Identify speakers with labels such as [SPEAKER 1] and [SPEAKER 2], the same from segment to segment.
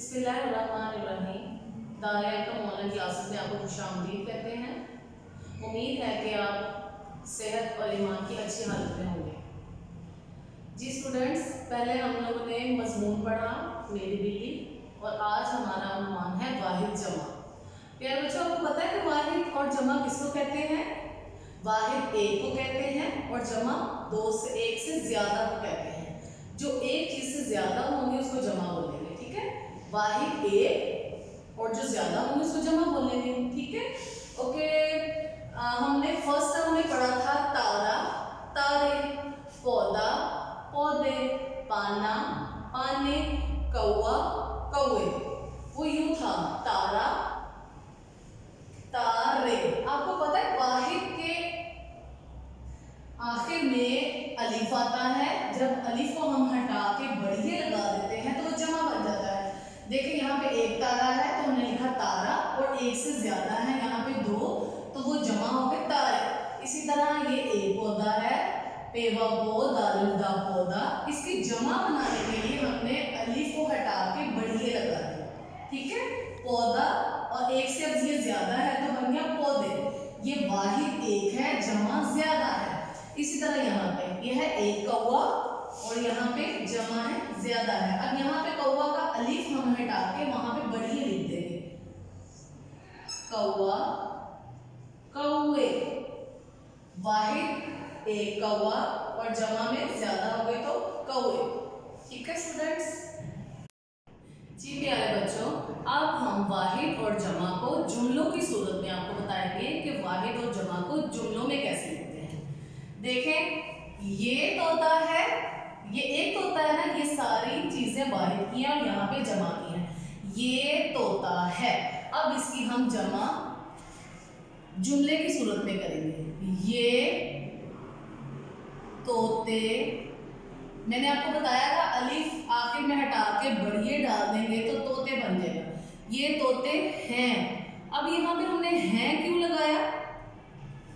[SPEAKER 1] बिस्मिल्लाहिर्रहमानिर्रहीम। दायरा online classes में आपको खुशामदीद कहते हैं। उम्मीद है कि आप सेहत और ईमान की अच्छी हालत में होंगे। जी स्टूडेंट्स, पहले हम लोगों ने मजमून पढ़ा मेरी बिल्ली, और आज हमारा उन्वान है वाहिद जमा। प्यारे बच्चों, आपको पता है कि वाहिद और जमा किसको कहते हैं? वाहिद एक को कहते हैं और जमा एक से ज़्यादा को कहते हैं। जो एक चीज़ से ज़्यादा होंगे उसको जमा बोलेंगे, ठीक है? वाहिद एक और जो ज़्यादा होंगे उसको जमा बोलेंगे, ठीक है? ओके, हमने फर्स्ट टर्म में पढ़ा था तारा, तारे, पौधा, पौधे, पाना, पाने, कौवा, कौवे। वो यूं था तारा, तारे। आपको पता है वाहिद के आखिर में अलिफ आता है। जब अलिफ को हम हटा के बढ़िया लगा देते हैं तो वो जमा बन जाता है। देखिए यहाँ पे एक तारा है तो हमने लिखा तारा, और एक से ज्यादा है यहाँ पे दो, तो वो जमा हो गए तारे। इसी तरह ये एक पौधा है, पेवा पौधा, पौधा। इसकी जमा बनाने के लिए हमने अलिफ को हटा के बढ़िया लगा दिया, ठीक है? पौधा, और एक से अब ये ज्यादा है तो बन गया पौधे। ये वाहिद एक है, जमा ज्यादा है। इसी तरह यहाँ पे यह है एक कौवा, और यहाँ पे जमा है ज्यादा है। अब यहाँ पे कौवा का अलिफ हम हटा के वहां पे बढ़िया लिख देंगे, कौवा, कौवे। वाहिद एक कौवा और जमा में ज्यादा हो गए तो कौवे, ठीक है स्टूडेंट्स? जी प्यारे बच्चों, अब हम वाहिद और जमा को जुमलों की सूरत में आपको बताएंगे कि वाहिद और जमा को जुमलों में कैसे लिखते हैं। देखें, ये तोता है, ये एक तोता है ना, ये सारी चीजें वाहिद की हैं और यहाँ पे जमा की हैं। ये तोता है। अब इसकी हम जमा जुमले की सूरत में करेंगे। ये तोते, मैंने आपको बताया था अलिफ आखिर में हटा के बढ़िया डाल देंगे तो तोते बन जाएगा। ये तोते हैं। अब यहाँ पे हमने हैं क्यों लगाया?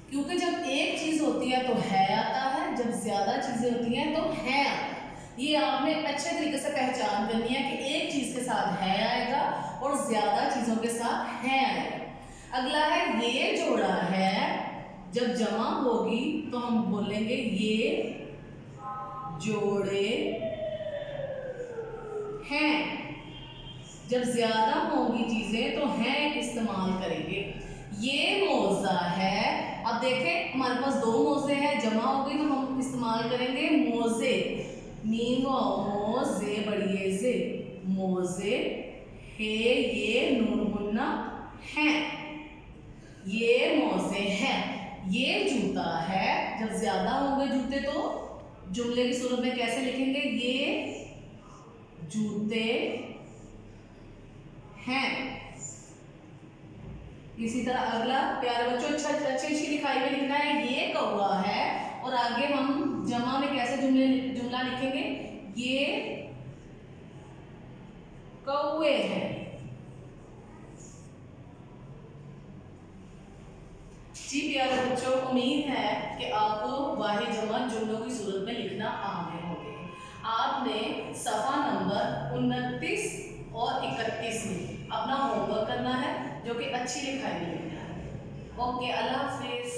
[SPEAKER 1] क्योंकि जब एक चीज होती है तो है आता है, जब ज्यादा चीजें होती हैं तो है आता है। ये आपने अच्छे तरीके से पहचान करनी है कि एक चीज के साथ है आएगा और ज्यादा चीजों के साथ है आएगा। अगला है ये जोड़ा है, जब जमा होगी तो हम बोलेंगे ये जोड़े हैं। जब ज्यादा होंगी चीजें तो हैं इस्तेमाल करेंगे। ये मोजा है। अब देखें, हमारे पास दो मोजे हैं, जमा हो गई तो हम इस्तेमाल करेंगे मोजे। मीम मोजे बड़िए से, मोजे, हे ये नून गुन्ना हैं। ये मोजे हैं। ये जूता है। जब ज्यादा होंगे जूते तो जुमले की सूरत में कैसे लिखेंगे? ये जूते हैं। इसी तरह अगला प्यारे बच्चों, अच्छी लिखाई में लिखना है ये कौवा है, और आगे हम जमा में कैसे जुमला लिखेंगे? ये कौवे हैं। जी प्यारे बच्चों, उम्मीद है कि आपको वाहिद जमा जुमलों की सूरत में लिखना आ गए होंगे। आपने सफ़ा नंबर 29 और 31 में अपना होमवर्क करना है, जो कि अच्छी लिखाई में लिखना है। ओके, अल्लाह हाफिज़।